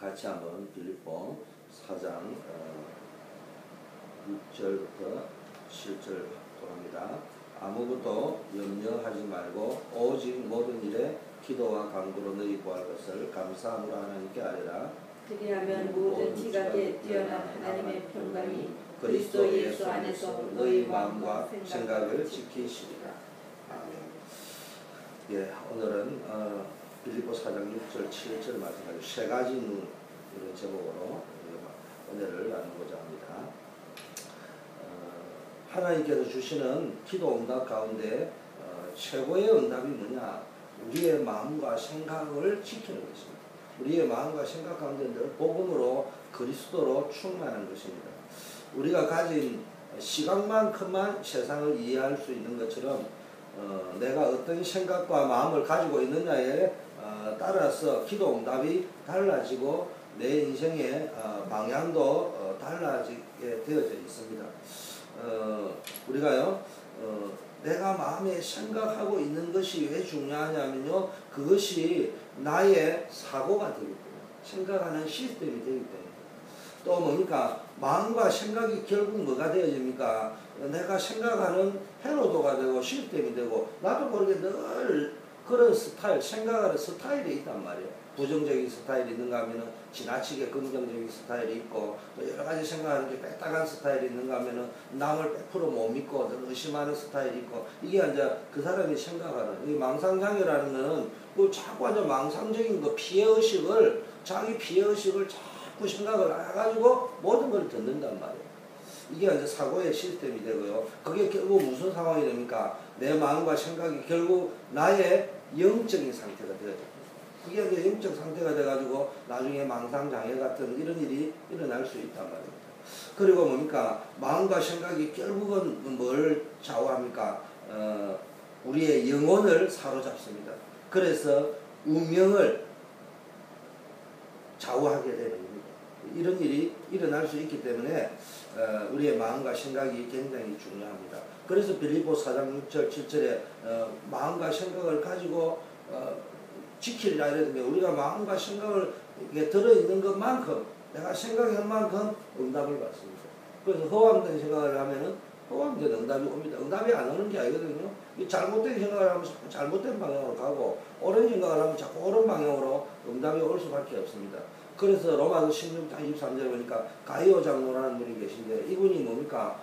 같이 한번 빌립보 4장 6절부터 7절 합독합니다. 아무것도 염려하지 말고 오직 모든 일에 기도와 간구로 너희 구할 것을 감사함으로 하나님께 아뢰라. 그리하면 모든 지각에 뛰어난 하나님의 평강이 그리스도 예수 안에서 너희 마음과 생각을 지키시리라. 아멘. 예, 오늘은 빌립보 4장 6절 7절 말씀까지 세 가지 눈 이런 제목으로 은혜를 나누고자 합니다. 하나님께서 주시는 기도 응답 가운데 최고의 응답이 뭐냐? 우리의 마음과 생각을 지키는 것입니다. 우리의 마음과 생각 가운데 늘 복음으로 그리스도로 충만한 것입니다. 우리가 가진 시각만큼만 세상을 이해할 수 있는 것처럼 내가 어떤 생각과 마음을 가지고 있느냐에 따라서 기도 응답이 달라지고 내 인생의 방향도 달라지게 되어져 있습니다. 우리가요 내가 마음에 생각하고 있는 것이 왜 중요하냐면요, 그것이 나의 사고가 되기 때문에, 생각하는 시스템이 되기 때문에. 또 뭡니까? 마음과 생각이 결국 뭐가 되어집니까? 내가 생각하는 회로도가 되고 시스템이 되고, 나도 모르게 늘 그런 스타일, 생각하는 스타일이 있단 말이에요. 부정적인 스타일이 있는가 하면은 지나치게 긍정적인 스타일이 있고, 또 여러 가지 생각하는 게 빽딱한 스타일이 있는가 하면은 남을 100% 못 믿고 늘 의심하는 스타일이 있고, 이게 이제 그 사람이 생각하는 이 망상장애라는 거는 뭐 자꾸 이제 망상적인 거 피해의식을, 자기 피해의식을 자꾸 생각을 해가지고 모든 걸 듣는단 말이에요. 이게 이제 사고의 시스템이 되고요. 그게 결국 무슨 상황이 됩니까? 내 마음과 생각이 결국 나의 영적인 상태가 되어요. 그게 이제 영적 상태가 돼가지고 나중에 망상장애 같은 이런 일이 일어날 수 있단 말입니다. 그리고 뭡니까? 마음과 생각이 결국은 뭘 좌우합니까? 우리의 영혼을 사로잡습니다. 그래서 운명을 좌우하게 되는 겁니다. 이런 일이 일어날 수 있기 때문에 우리의 마음과 생각이 굉장히 중요합니다. 그래서 빌립보 4장 6절 7절에 마음과 생각을 가지고 지키리라 이랬는데, 우리가 마음과 생각을 들어있는 것만큼, 내가 생각한 만큼 응답을 받습니다. 그래서 허황된 생각을 하면은 허황된 응답이 옵니다. 응답이 안 오는 게 아니거든요. 잘못된 생각을 하면 자꾸 잘못된 방향으로 가고, 옳은 생각을 하면 자꾸 옳은 방향으로 응답이 올 수밖에 없습니다. 그래서 로마서 16장 23절에 보니까 가이오 장로라는 분이 계신데, 이분이 뭡니까?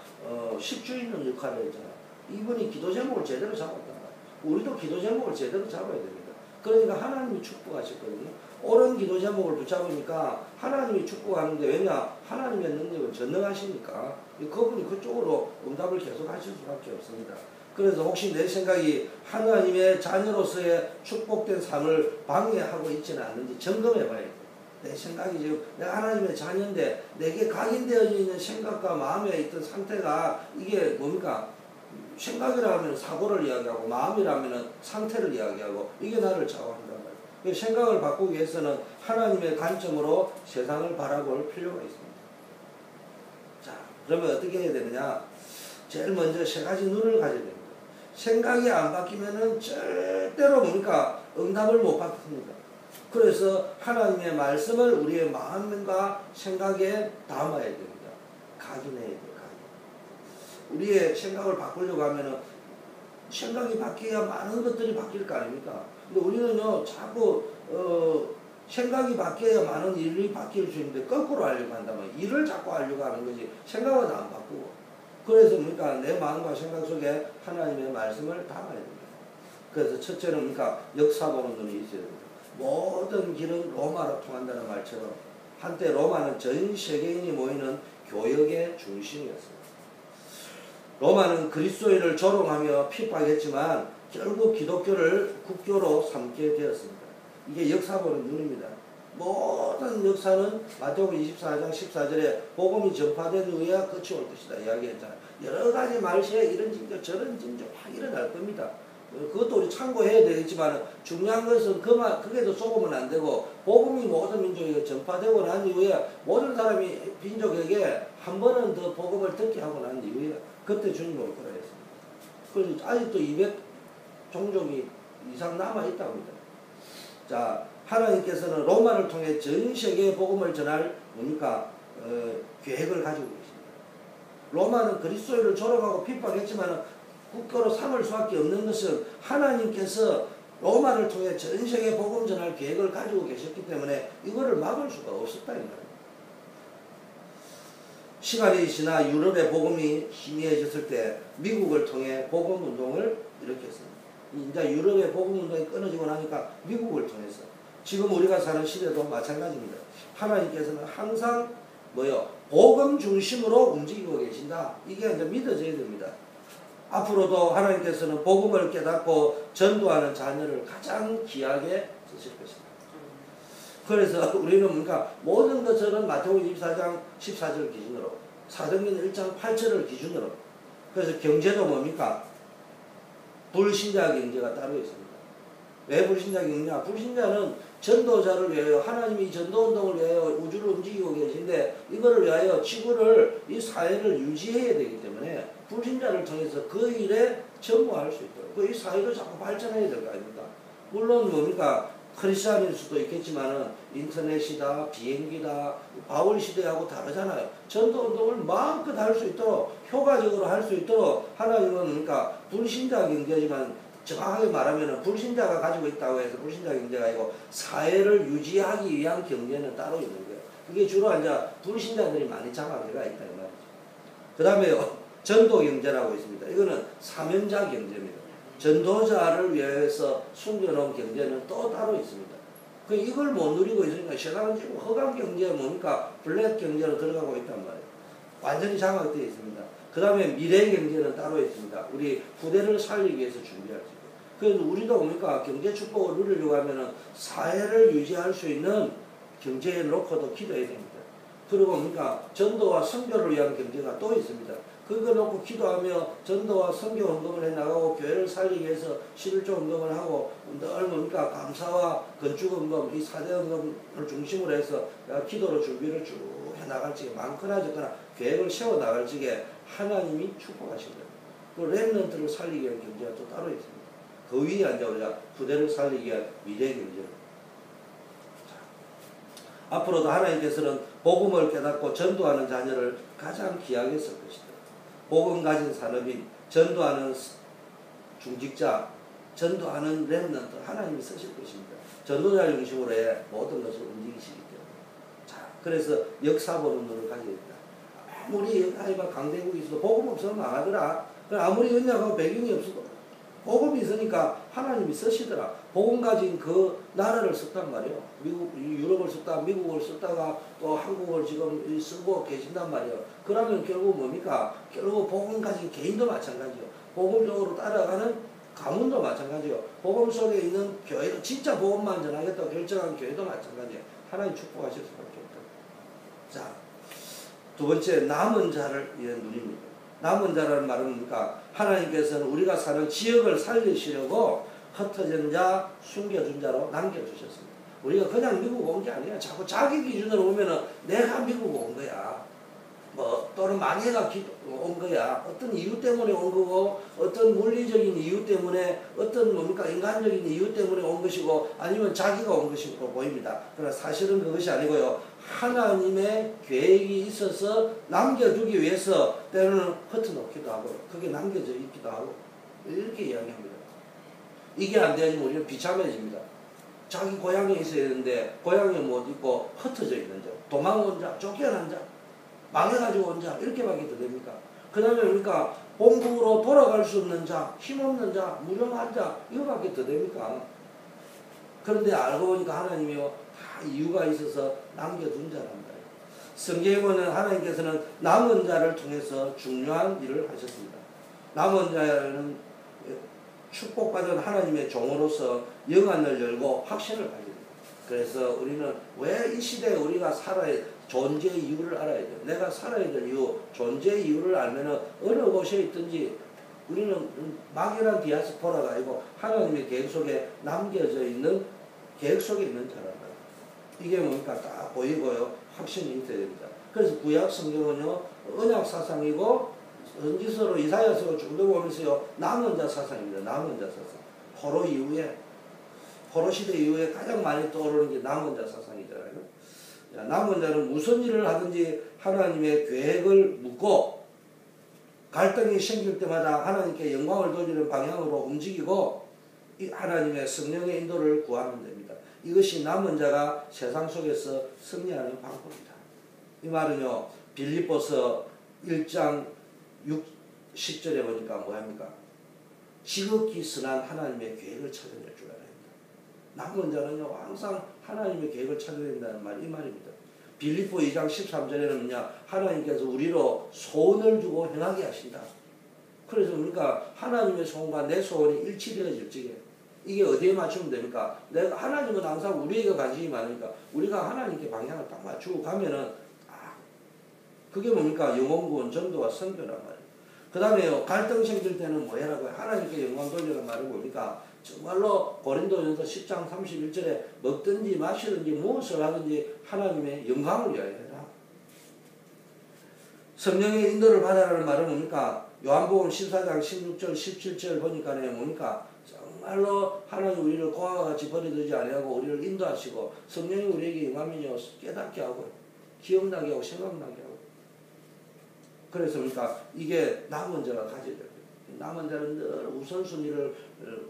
십주인의 역할을 했잖아요. 이분이 기도 제목을 제대로 잡았단 말이에요. 우리도 기도 제목을 제대로 잡아야 됩니다. 그러니까 하나님이 축복하셨거든요. 옳은 기도 제목을 붙잡으니까 하나님이 축복하는데, 왜냐? 하나님의 능력은 전능하시니까 그분이 그쪽으로 응답을 계속 하실 수밖에 없습니다. 그래서 혹시 내 생각이 하나님의 자녀로서의 축복된 삶을 방해하고 있지는 않는지 점검해 봐야 돼요. 내 생각이 지금 내가 하나님의 자녀인데 내게 각인되어 있는 생각과 마음에 있던 상태가 이게 뭡니까? 생각이라면 사고를 이야기하고, 마음이라면 상태를 이야기하고, 이게 나를 좌우한단 말이에요. 생각을 바꾸기 위해서는 하나님의 관점으로 세상을 바라볼 필요가 있습니다. 자, 그러면 어떻게 해야 되느냐? 제일 먼저 세 가지 눈을 가져야 됩니다. 생각이 안 바뀌면은 절대로 뭡니까? 응답을 못 받습니다. 그래서 하나님의 말씀을 우리의 마음과 생각에 담아야 됩니다. 각인해야 돼요. 우리의 생각을 바꾸려고 하면은 생각이 바뀌어야 많은 것들이 바뀔 거 아닙니까? 근데 우리는요, 자꾸, 생각이 바뀌어야 많은 일이 바뀔 수 있는데, 거꾸로 하려고 한다면, 일을 자꾸 하려고 하는 거지, 생각은 안 바꾸고. 그래서 뭡니까? 내 마음과 생각 속에 하나님의 말씀을 담아야 됩니다. 그래서 첫째는 뭡니까? 역사 보는 눈이 있어야 됩니다. 모든 길은 로마로 통한다는 말처럼, 한때 로마는 전 세계인이 모이는 교역의 중심이었습니다. 로마는 그리스도인을 조롱하며 핍박했지만 결국 기독교를 국교로 삼게 되었습니다. 이게 역사 보는 눈입니다. 모든 역사는 마태복음 24장 14절에 복음이 전파된 후에야 끝이 올 것이다 이야기했잖아요. 여러 가지 말시에 이런 징조 저런 징조 막 일어날 겁니다. 그것도 우리 참고해야 되겠지만 중요한 것은 그게도 속으면 안 되고, 복음이 모든 민족에게 전파되고 난 이후에 모든 사람이 민족에게 한 번은 더 복음을 듣게 하고 난 이후에 그때 주님이 올 거라 했습니다. 그래서 아직도 200 종족이 이상 남아있다고 합니다. 자, 하나님께서는 로마를 통해 전 세계에 복음을 전할 뭡니까? 계획을 가지고 계십니다. 로마는 그리스도인을 조롱하고 핍박했지만 국가로 삼을 수밖에 없는 것은 하나님께서 로마를 통해 전 세계에 복음 전할 계획을 가지고 계셨기 때문에 이거를 막을 수가 없었다 이 말이에요. 시간이 지나 유럽의 복음이 희미해졌을 때 미국을 통해 복음 운동을 일으켰습니다. 이제 유럽의 복음 운동이 끊어지고 나니까 미국을 통해서 지금 우리가 사는 시대도 마찬가지입니다. 하나님께서는 항상 복음 중심으로 움직이고 계신다. 이게 이제 믿어져야 됩니다. 앞으로도 하나님께서는 복음을 깨닫고 전도하는 자녀를 가장 귀하게 쓰실 것입니다. 그래서 우리는 뭔가 모든 것들은 마태복음 24장 14절 기준으로 사도행전 1장 8절을 기준으로 그래서 경제도 뭡니까? 불신자 경제가 따로 있습니다. 왜 불신자 경제냐? 불신자는 전도자를 위하여 하나님이 전도운동을 위하여 우주를 움직이고 계신데 이거를 위하여 지구를 이 사회를 유지해야 되기 때문에 불신자를 통해서 그 일에 전무할 수 있도록 그 이 사회도 자꾸 발전해야 될 거 아닙니까? 물론 뭡니까? 크리스찬일 수도 있겠지만은 인터넷이다, 비행기다, 바울 시대하고 다르잖아요. 전도운동을 마음껏 할 수 있도록 효과적으로 할 수 있도록 하나님은 그러니까 불신자 경제지만 정확하게 말하면 불신자가 가지고 있다고 해서 불신자 경제가 아니고 사회를 유지하기 위한 경제는 따로 있는 거예요. 그게 주로 이제 불신자들이 많이 장악해가 있다 이 말이죠. 그 다음에요 전도 경제라고 있습니다. 이거는 사명자 경제입니다. 전도자를 위해서 숨겨놓은 경제는 또 따로 있습니다. 그 이걸 못 누리고 있으니까 신앙은 지금 허감 경제가 뭡니까? 블랙 경제로 들어가고 있단 말이에요. 완전히 장악되어 있습니다. 그 다음에 미래 경제는 따로 있습니다. 우리 후대를 살리기 위해서 준비할 수 있고. 그래서 우리도 뭡니까? 경제 축복을 누리려고 하면은 사회를 유지할 수 있는 경제에 놓고도 기도해야 됩니다. 그리고 뭡니까? 전도와 선교를 위한 경제가 또 있습니다. 그거 놓고 기도하며 전도와 선교 헌금을 해나가고 교회를 살리기 위해서 11조 헌금을 하고 늘 뭡니까? 감사와 건축 헌금, 이 4대 헌금을 중심으로 해서 기도로 준비를 쭉 해나갈 적에 많거나 적거나 계획을 세워나갈 적에 하나님이 축복하신 겁니다. 그 렘넌트를 살리기 위한 경제가 또 따로 있습니다. 그 위에 앉아 우리가 부대를 살리기 위한 미래 경제. 앞으로도 하나님께서는 복음을 깨닫고 전도하는 자녀를 가장 귀하게 쓸 것이다. 복음 가진 산업인, 전도하는 중직자, 전도하는 렘넌트 하나님이 쓰실 것입니다. 전도자 중심으로 해 모든 것을 움직이시기 때문에. 자, 그래서 역사 보는 눈을 가져야 된다. 아무리 강대국이 있어도 복음 없으면 망하더라. 아무리 언약하고 배경이 없어도 복음이 있으니까 하나님이 쓰시더라. 복음 가진 그 나라를 썼단 말이에요. 유럽을 썼다, 미국을 썼다가 또 한국을 지금 쓰고 계신단 말이에요. 그러면 결국 뭡니까? 결국 복음 가진 개인도 마찬가지요. 복음 쪽으로 따라가는 가문도 마찬가지요. 복음 속에 있는 교회도 진짜 복음만 전하겠다고 결정한 교회도 마찬가지예요. 하나님 축복하실 수밖에 없다. 자, 두 번째 남은 자를 위한 눈입니다. 남은 자라는 말은 뭡니까? 하나님께서는 우리가 사는 지역을 살리시려고 흩어진 자, 숨겨둔 자로 남겨주셨습니다. 우리가 그냥 미국 온 게 아니라 자꾸 자기 기준으로 보면은 내가 미국 온 거야. 또는 망해가 온 거야. 어떤 이유 때문에 온 거고, 어떤 물리적인 이유 때문에, 어떤 뭡니까? 인간적인 이유 때문에 온 것이고, 아니면 자기가 온 것이고 보입니다. 그러나 사실은 그것이 아니고요. 하나님의 계획이 있어서 남겨두기 위해서 때로는 흩어놓기도 하고, 그게 남겨져 있기도 하고, 이렇게 이야기합니다. 이게 안 되면 우리는 비참해집니다. 자기 고향에 있어야 되는데, 고향에 못 있고 흩어져 있는 자, 도망온 자, 쫓겨난 자, 망해가지고 온 자, 이렇게밖에 더 됩니까? 그 다음에 그러니까 본국으로 돌아갈 수 없는 자, 힘없는 자, 무능한 자, 이거밖에 더 됩니까? 그런데 알고 보니까 하나님이요, 다 이유가 있어서 남겨둔 자랍니다. 성경에 보면 하나님께서는 남은 자를 통해서 중요한 일을 하셨습니다. 남은 자는 축복받은 하나님의 종으로서 영안을 열고 확신을 가지고 있습니다. 그래서 우리는 왜 이 시대에 우리가 살아야 존재의 이유를 알아야 돼요. 내가 살아야 될 이유, 존재의 이유를 알면은 어느 곳에 있든지 우리는 막연한 디아스포라가 아니고 하나님의 계획 속에 남겨져 있는 계획 속에 있는 자란 말이에요. 이게 뭡니까? 딱 보이고요. 확신이 있어야 됩니다. 그래서 구약 성경은요, 언약 사상이고 선지서로 이사야서로 쭉 넘어오면서요, 남은 자 사상입니다. 남은 자 사상. 포로 이후에 포로 시대 이후에 가장 많이 떠오르는 게 남은 자 사상이잖아요. 남은 자는 무슨 일을 하든지 하나님의 계획을 묻고 갈등이 생길 때마다 하나님께 영광을 돌리는 방향으로 움직이고 하나님의 성령의 인도를 구하면 됩니다. 이것이 남은 자가 세상 속에서 승리하는 방법입니다. 이 말은요, 빌립보서 1장 10절에 보니까 뭐합니까? 지극히 선한 하나님의 계획을 찾아낼 줄 알아야 합니다. 남은 자는요, 항상 하나님의 계획을 찾아야 된다는 말이 이 말입니다. 빌립보 2장 13절에는 뭐냐? 하나님께서 우리로 소원을 주고 행하게 하신다. 그래서 그러니까 하나님의 소원과 내 소원이 일치되어질 적에 이게 어디에 맞추면 됩니까? 내가 하나님은 항상 우리에게 관심이 많으니까 우리가 하나님께 방향을 딱 맞추고 가면은 그게 뭡니까? 영혼구원, 전도와 선교란 말이에요. 그 다음에요, 갈등 생길 때는 뭐 해라고요? 하나님께 영광 돌리는 말은 뭡니까? 정말로 고린도전서 10장 31절에 먹든지 마시든지 무엇을 하든지 하나님의 영광을 위하여 해라. 성령의 인도를 받아라는 말은 뭡니까? 요한복음 14장 16절 17절 보니까 뭡니까? 정말로 하나님 우리를 고아와 같이 버려두지 아니하고 우리를 인도하시고 성령이 우리에게 임하면요 깨닫게 하고 기억나게 하고 생각나게 하고. 그래서 그러니까 이게 남은 자가 가져야 돼요. 남은 자는 늘 우선순위를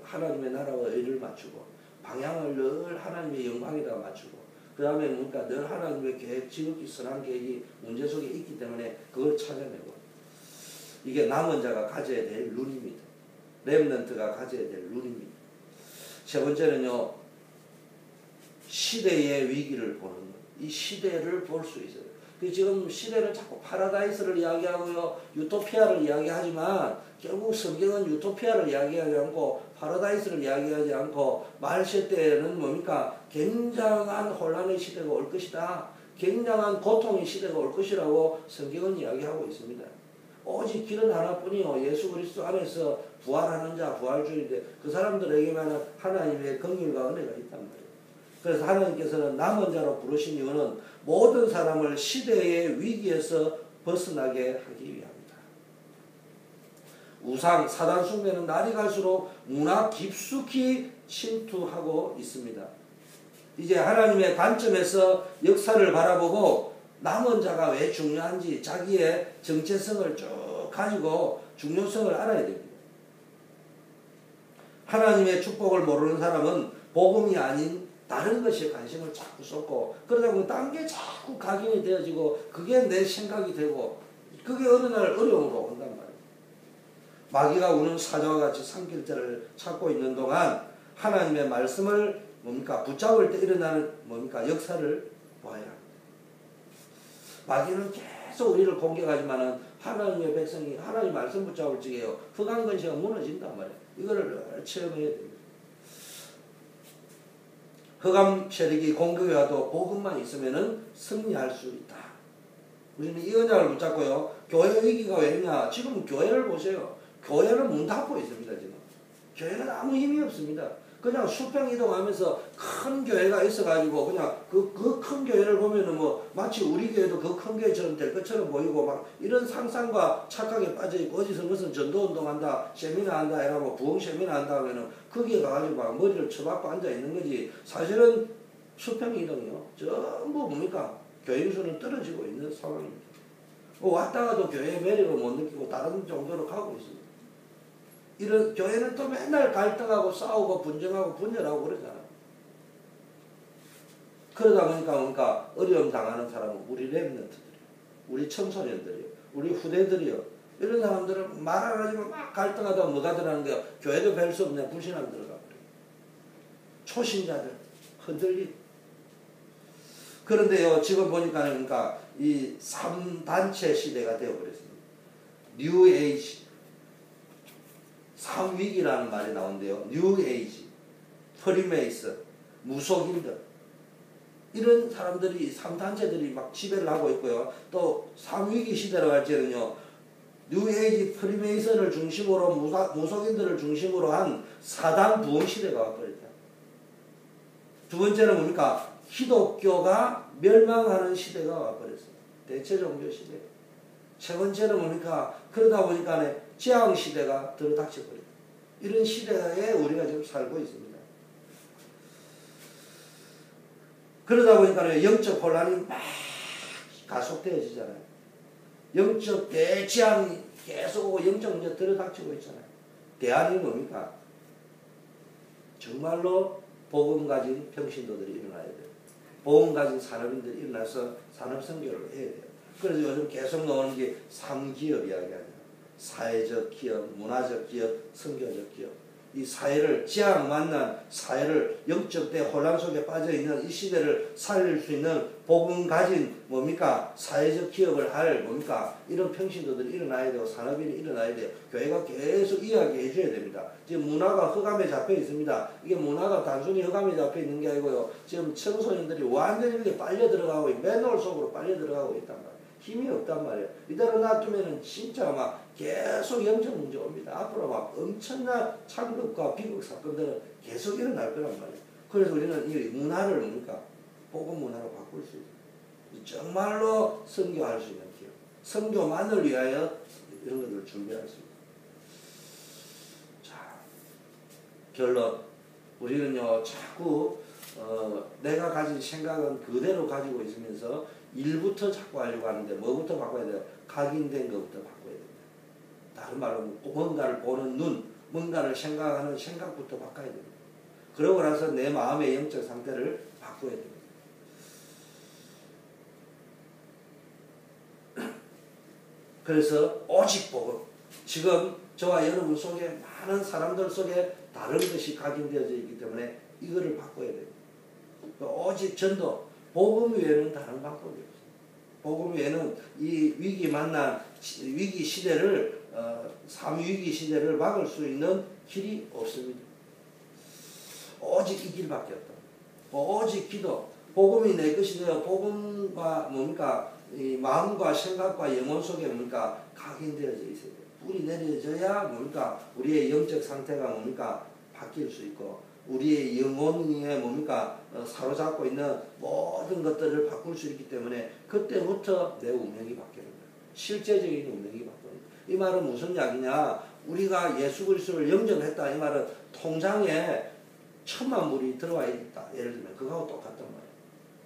하나님의 나라와 의를 맞추고 방향을 늘 하나님의 영광에다 맞추고 그 다음에 뭡니까? 늘 하나님의 계획, 지극히 선한 계획이 문제 속에 있기 때문에 그걸 찾아내고 이게 남은 자가 가져야 될 룬입니다. 렘넌트가 가져야 될 룬입니다. 세 번째는요, 시대의 위기를 보는 것. 이 시대를 볼 수 있어요. 지금 시대는 자꾸 파라다이스를 이야기하고요, 유토피아를 이야기하지만 결국 성경은 유토피아를 이야기하지 않고 파라다이스를 이야기하지 않고 말세 때는 뭡니까? 굉장한 혼란의 시대가 올 것이다. 굉장한 고통의 시대가 올 것이라고 성경은 이야기하고 있습니다. 오직 길은 하나뿐이요, 예수 그리스도 안에서 부활하는 자, 부활주의인데 그 사람들에게만 하나님의 긍휼과 은혜가 있단 말이에요. 그래서 하나님께서는 남은 자로 부르신 이유는 모든 사람을 시대의 위기에서 벗어나게 하기 위함이다. 우상, 사단 숭배는 날이 갈수록 문화 깊숙이 침투하고 있습니다. 이제 하나님의 관점에서 역사를 바라보고 남은 자가 왜 중요한지 자기의 정체성을 쭉 가지고 중요성을 알아야 됩니다. 하나님의 축복을 모르는 사람은 복음이 아닌 다른 것에 관심을 자꾸 쏟고 그러다 보면 딴 게 자꾸 각인이 되어지고 그게 내 생각이 되고 그게 어느 날 어려움으로 온단 말이에요. 마귀가 우는 사자와 같이 삼킬 때를 찾고 있는 동안 하나님의 말씀을 뭡니까? 붙잡을 때 일어나는 뭡니까? 역사를 보아야 합니다. 마귀는 계속 우리를 공격하지만은 하나님의 백성이 하나님 말씀 붙잡을 적에요, 흑암 근시가 무너진단 말이에요. 이거를 체험해야 됩니다. 흑암 세력이 공격해 와도 복음만 있으면은 승리할 수 있다. 우리는 이 언약을 붙잡고요. 교회 위기가 왜냐? 지금 교회를 보세요. 교회는 문 닫고 있습니다. 지금 교회는 아무 힘이 없습니다. 그냥 수평 이동하면서 큰 교회가 있어가지고 그냥 그 큰 교회를 보면은 뭐 마치 우리 교회도 그 큰 교회처럼 될 것처럼 보이고 막 이런 상상과 착각에 빠져있고 어디서 무슨 전도운동한다, 세미나 한다 이러고 부흥 세미나 한다 하면은 거기에 가가지고 막 머리를 쳐박고 앉아있는 거지. 사실은 수평 이동이요, 전부 뭡니까? 교인 수는 떨어지고 있는 상황입니다. 왔다가도 교회의 매력을 못 느끼고 다른 정도로 가고 있습니다. 이런 교회는 또 맨날 갈등하고 싸우고 분쟁하고 분열하고 그러잖아요. 그러다 보니까 뭡니까? 어려움 당하는 사람은 우리 렘넌트들이요, 우리 청소년들이요, 우리 후대들이요. 이런 사람들은 말 안 하지만 막 갈등하다가 뭐가 들어가는 거예요? 교회도 별 수 없네, 불신앙 들어가 버려요. 초신자들 흔들리. 그런데요, 지금 보니까 그러니까 이 3단체 시대가 되어버렸습니다. 뉴 에이지, 3위기라는 말이 나온대요. 뉴 에이지, 프리메이스, 무속인들, 이런 사람들이 3단체들이 막 지배를 하고 있고요. 또 3위기 시대라고 할 때는요, 뉴 에이지, 프리메이슨을 중심으로 무속인들을 중심으로 한 사단 부흥 시대가 와버렸다. 두 번째는 뭡니까? 기독교가 멸망하는 시대가 와버렸어요. 대체 종교 시대. 세 번째는 뭡니까? 그러다 보니까 재앙 시대가 들어닥쳐버려요. 이런 시대에 우리가 지금 살고 있습니다. 그러다 보니까 영적 혼란이 막 가속되어지잖아요. 영적 대지향이 계속 오고 영적 문제 들어닥치고 있잖아요. 대안이 뭡니까? 정말로 복음 가진 평신도들이 일어나야 돼요. 복음 가진 산업인들이 일어나서 산업선교를 해야 돼요. 그래서 요즘 계속 나오는 게 3기업 이야기하죠. 사회적 기업, 문화적 기업, 선교적 기업. 이 사회를 지향 만난 사회를 영적 대 혼란 속에 빠져있는 이 시대를 살릴 수 있는 복음 가진 뭡니까? 사회적 기업을 할 뭡니까? 이런 평신도들이 일어나야 되고 산업인이 일어나야 돼요. 교회가 계속 이야기해 줘야 됩니다. 지금 문화가 흑암에 잡혀 있습니다. 이게 문화가 단순히 흑암에 잡혀 있는 게 아니고요. 지금 청소년들이 완전히 이렇게 빨려 들어가고 맨홀 속으로 빨려 들어가고 있단 말이에요. 힘이 없단 말이에요. 이대로 놔두면은 진짜 막 계속 영적 문제 옵니다. 앞으로 막 엄청난 창극과 비극 사건들은 계속 일어날 거란 말이에요. 그래서 우리는 이 문화를 뭡니까? 복음 문화로 바꿀 수 있어요. 정말로 선교할 수 있는 기업. 선교만을 위하여 이런 것들을 준비할 수 있어요. 자, 결론. 우리는요, 자꾸 내가 가진 생각은 그대로 가지고 있으면서 일부터 자꾸 하려고 하는데 뭐부터 바꿔야 돼요? 각인된 것부터 바꿔야 됩니다. 다른 말로 뭔가를 보는 눈, 뭔가를 생각하는 생각부터 바꿔야 됩니다. 그러고 나서 내 마음의 영적 상태를 바꿔야 됩니다. 그래서 오직 복음. 지금 저와 여러분 속에 많은 사람들 속에 다른 것이 각인되어져 있기 때문에 이거를 바꿔야 됩니다. 오직 전도. 복음 외에는 다른 방법이 없어요. 복음 외에는 이 위기 만난 위기 시대를 3위기 시대를 막을 수 있는 길이 없습니다. 오직 이 길밖에 없다. 오직 기도. 복음이 내 것이 되어 복음과 뭡니까? 이 마음과 생각과 영혼 속에 뭡니까? 각인되어져 있어요. 뿌리 내려져야 뭡니까? 우리의 영적 상태가 뭡니까? 바뀔 수 있고 우리의 영혼에 뭡니까? 사로잡고 있는 모든 것들을 바꿀 수 있기 때문에 그때부터 내 운명이 바뀌는 거예요. 실제적인 운명이 바뀌는 거예요. 이 말은 무슨 이야기냐? 우리가 예수 그리스도를 영접했다. 이 말은 통장에 1,000만 불이 들어와 있다. 예를 들면 그거하고 똑같단 말이에요.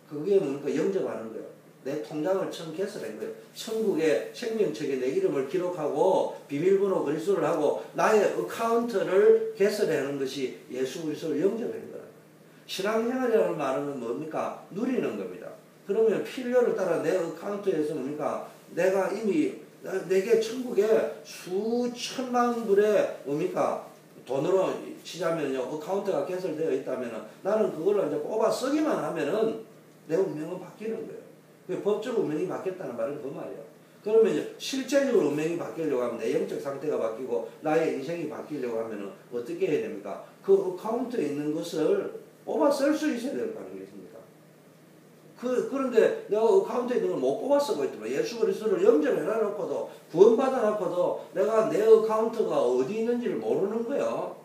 그게 뭡니까? 영접하는 거예요. 내 통장을 처음 개설한 거예요. 천국의 생명책에 내 이름을 기록하고 비밀번호 그리스도를 하고 나의 어카운트를 개설하는 것이 예수 그리스도를 영접하는 거예요. 신앙생활이라는 말은 뭡니까? 누리는 겁니다. 그러면 필요를 따라 내 어카운트에서 뭡니까? 내가 이미 내게 천국에 수천만 불의 뭡니까? 돈으로 치자면요. 어카운트가 개설되어 있다면 나는 그걸 이제 뽑아 쓰기만 하면은 내 운명은 바뀌는 거예요. 법적으로 운명이 바뀌었다는 말은 그 말이에요. 그러면 이제 실제적으로 운명이 바뀌려고 하면 내 영적 상태가 바뀌고 나의 인생이 바뀌려고 하면 어떻게 해야 됩니까? 그 어카운트에 있는 것을 뽑아 쓸 수 있어야 될 거 아니겠습니까? 그런데 내가 어카운트에 있는 걸 못 뽑아 쓰고 있더만 예수 그리스도를 영접해놔놓고도 구원받아 놓고도 내가 내 어카운트가 어디 있는지를 모르는 거예요.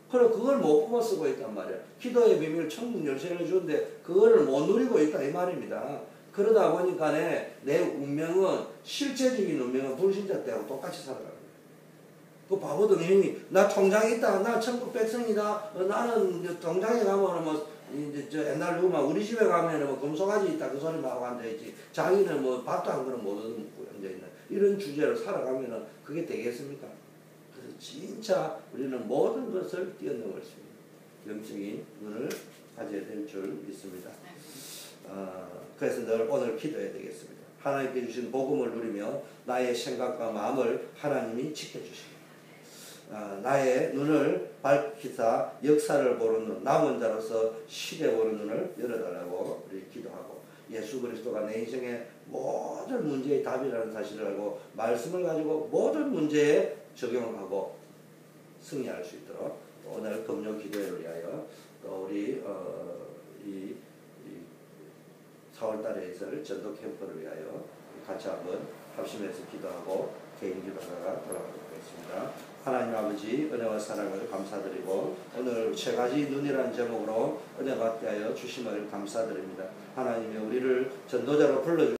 그래 그걸 못 뽑아 쓰고 있단 말이야. 기도의 비밀 천국 열쇠를 주는데 그거를 못 누리고 있다 이 말입니다. 그러다 보니까 내 운명은 실제적인 운명은 불신자 때하고 똑같이 살아가는 거예요. 그 바보들 형이 나 통장에 있다. 나 천국 백성이다. 나는 통장에 가면 뭐 이제 저 옛날 누구만 우리 집에 가면 뭐 금송아지 있다. 그 소리만 하고 앉아있지. 자기는 뭐 밥도 한 그릇 못 얻고 앉아있는 이런 주제를 살아가면은 그게 되겠습니까? 그래서 진짜 우리는 모든 것을 뛰어넘을 수 있는 영적인 눈을 가져야 될 줄 믿습니다. 그래서 늘 오늘 기도해야 되겠습니다. 하나님께 주신 복음을 누리며 나의 생각과 마음을 하나님이 지켜주십니다. 나의 눈을 밝히사 역사를 보는 눈, 남은 자로서 시대 보는 눈을 열어달라고 우리 기도하고 예수 그리스도가 내 인생의 모든 문제의 답이라는 사실을 알고 말씀을 가지고 모든 문제에 적용하고 승리할 수 있도록 오늘 금요 기도회를 위하여 또 우리 4월달에 있을 전도 캠프를 위하여 같이 한번 합심해서 기도하고 개인 기도하다가 돌아가도록 하겠습니다. 하나님 아버지 은혜와 사랑을 감사드리고 오늘 세 가지 눈이라는 제목으로 은혜 받게 하여 주심을 감사드립니다. 하나님이 우리를 전도자로 불러주